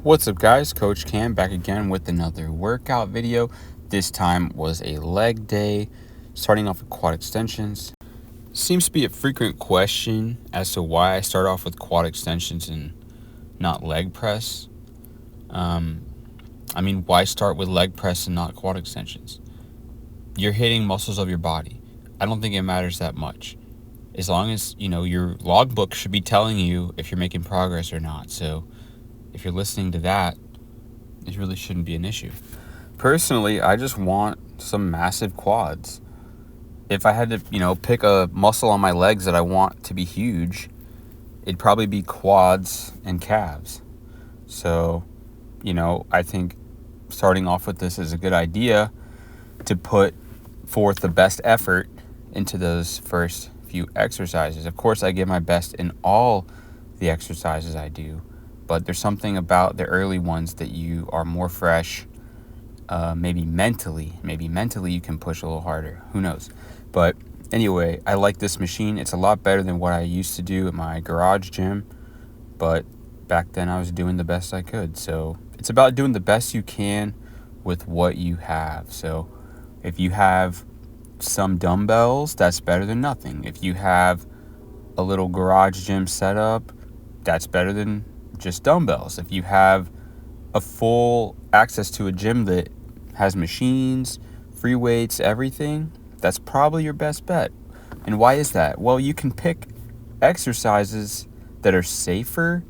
What's up, guys? Coach Cam back again with another workout video. This time was a leg day, starting off with quad extensions. Seems to be a frequent question as to why I start off with quad extensions and not leg press. Why start with leg press and not quad extensions? You're hitting muscles of your body. I don't think it matters that much. As long as, your logbook should be telling you if you're making progress or not. So if you're listening to that, it really shouldn't be an issue. Personally, I just want some massive quads. If I had to, pick a muscle on my legs that I want to be huge, it'd probably be quads and calves. So, I think starting off with this is a good idea to put forth the best effort into those first few exercises. Of course, I give my best in all the exercises I do, but there's something about the early ones that you are more fresh. Maybe mentally you can push a little harder. Who knows? But anyway, I like this machine. It's a lot better than what I used to do at my garage gym. But back then I was doing the best I could. So it's about doing the best you can with what you have. So if you have some dumbbells, that's better than nothing. If you have a little garage gym setup, that's better than just dumbbells. If you have a full access to a gym that has machines, free weights, everything, that's probably your best bet. And why is that? Well, you can pick exercises that are safer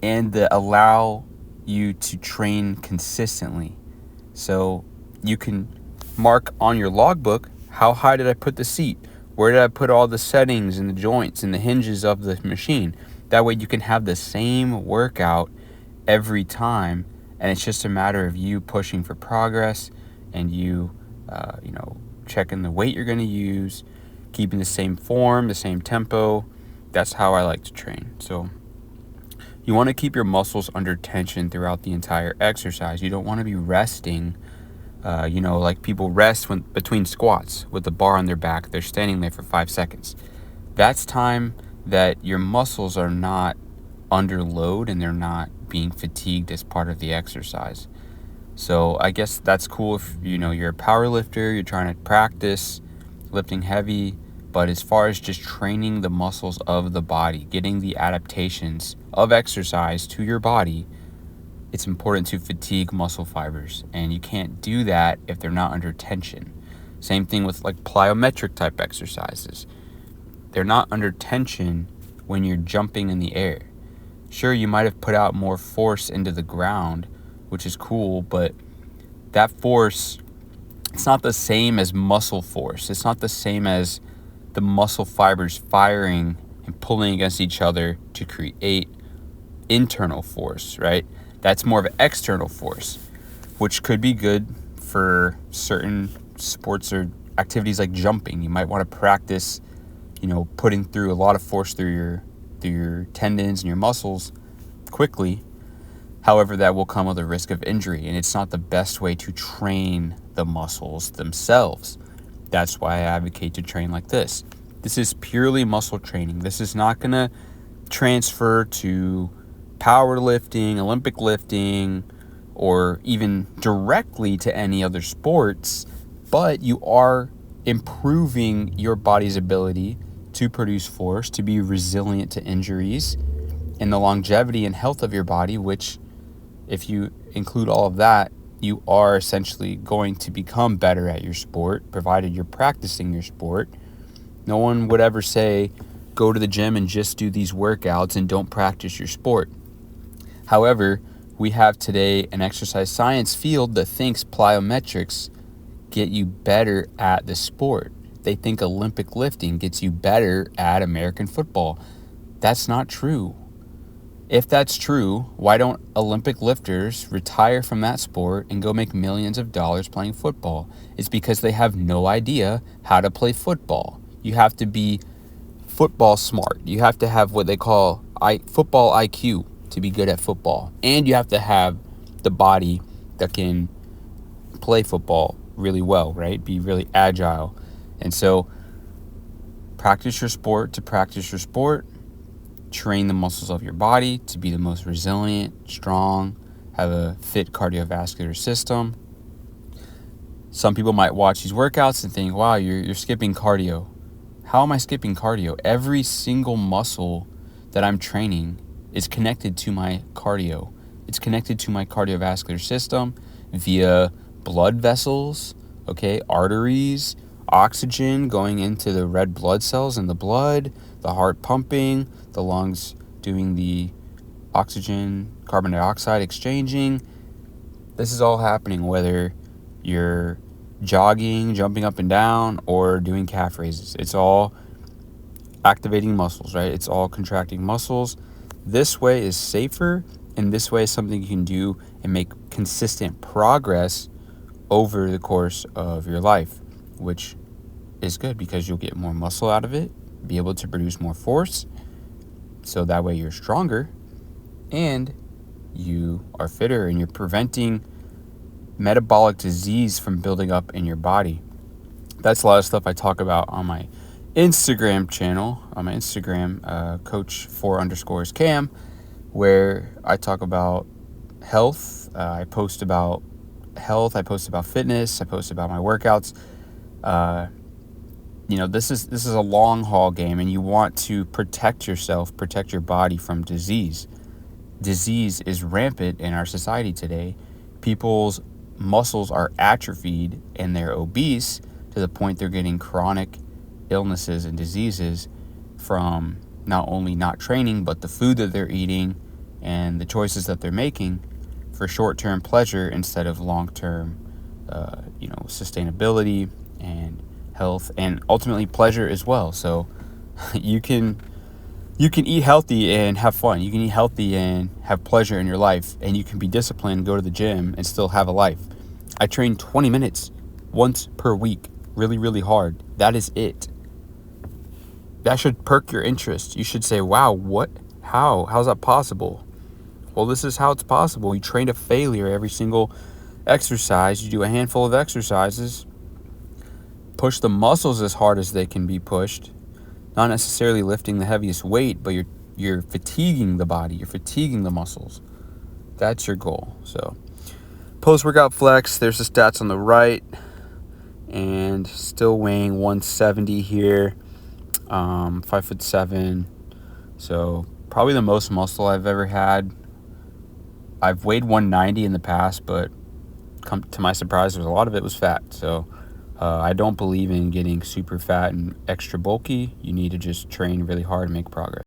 and that allow you to train consistently. So you can mark on your logbook, how high did I put the seat? Where did I put all the settings and the joints and the hinges of the machine? That way you can have the same workout every time, and it's just a matter of you pushing for progress and you, checking the weight you're going to use, keeping the same form, the same tempo. That's how I like to train. So you want to keep your muscles under tension throughout the entire exercise. You don't want to be resting. Like people rest between squats with the bar on their back. They're standing there for 5 seconds. That's time that your muscles are not under load and they're not being fatigued as part of the exercise. So I guess that's cool if you're a power lifter, you're trying to practice lifting heavy, but as far as just training the muscles of the body, getting the adaptations of exercise to your body, it's important to fatigue muscle fibers, and you can't do that if they're not under tension. Same thing with like plyometric type exercises. They're not under tension when you're jumping in the air. Sure, you might have put out more force into the ground, which is cool, but that force, it's not the same as muscle force. It's not the same as the muscle fibers firing and pulling against each other to create internal force, right? That's more of an external force, which could be good for certain sports or activities like jumping. You might want to practice, putting through a lot of force through your tendons and your muscles quickly. However, that will come with a risk of injury, and it's not the best way to train the muscles themselves. That's why I advocate to train like this. This is purely muscle training. This is not going to transfer to powerlifting, Olympic lifting, or even directly to any other sports, but you are improving your body's ability to produce force, to be resilient to injuries, and the longevity and health of your body, which, if you include all of that, you are essentially going to become better at your sport, provided you're practicing your sport. No one would ever say, go to the gym and just do these workouts and don't practice your sport. However, we have today an exercise science field that thinks plyometrics get you better at the sport. They think Olympic lifting gets you better at American football. That's not true. If that's true, why don't Olympic lifters retire from that sport and go make millions of dollars playing football? It's because they have no idea how to play football. You have to be football smart. You have to have what they call football IQ to be good at football. And you have to have the body that can play football really well, right? Be really agile. And so practice your sport to practice your sport. Train the muscles of your body to be the most resilient, strong, have a fit cardiovascular system. Some people might watch these workouts and think, wow, you're skipping cardio. How am I skipping cardio? Every single muscle that I'm training is connected to my cardio. It's connected to my cardiovascular system via blood vessels, okay, arteries, oxygen going into the red blood cells in the blood, the heart pumping, the lungs doing the oxygen, carbon dioxide exchanging. This is all happening whether you're jogging, jumping up and down, or doing calf raises. It's all activating muscles, right? It's all contracting muscles. This way is safer, and this way is something you can do and make consistent progress over the course of your life, which is good because you'll get more muscle out of it, be able to produce more force, so that way you're stronger and you are fitter, and you're preventing metabolic disease from building up in your body. That's a lot of stuff I talk about on my Instagram channel, on my Instagram, coach4_Cam, where I talk about health. I post about health. I post about fitness. I post about my workouts. This is a long haul game, and you want to protect yourself, protect your body from disease. Disease is rampant in our society today. People's muscles are atrophied and they're obese to the point they're getting chronic illnesses and diseases from not only not training, but the food that they're eating and the choices that they're making for short-term pleasure instead of long-term, sustainability and health, and ultimately pleasure as well. So you can eat healthy and have fun. You can eat healthy and have pleasure in your life, and you can be disciplined, go to the gym, and still have a life. I train 20 minutes once per week, really, really hard. That is it. That should perk your interest. You should say, wow, what? How's that possible? Well, this is how it's possible. You train to failure every single exercise. You do a handful of exercises, push the muscles as hard as they can be pushed, not necessarily lifting the heaviest weight, but you're fatiguing the body, you're fatiguing the muscles. That's your goal. So post-workout flex, there's the stats on the right, and still weighing 170 here, 5'7", so probably the most muscle I've ever had. I've weighed 190 in the past, but to my surprise, a lot of it was fat. So I don't believe in getting super fat and extra bulky. You need to just train really hard and make progress.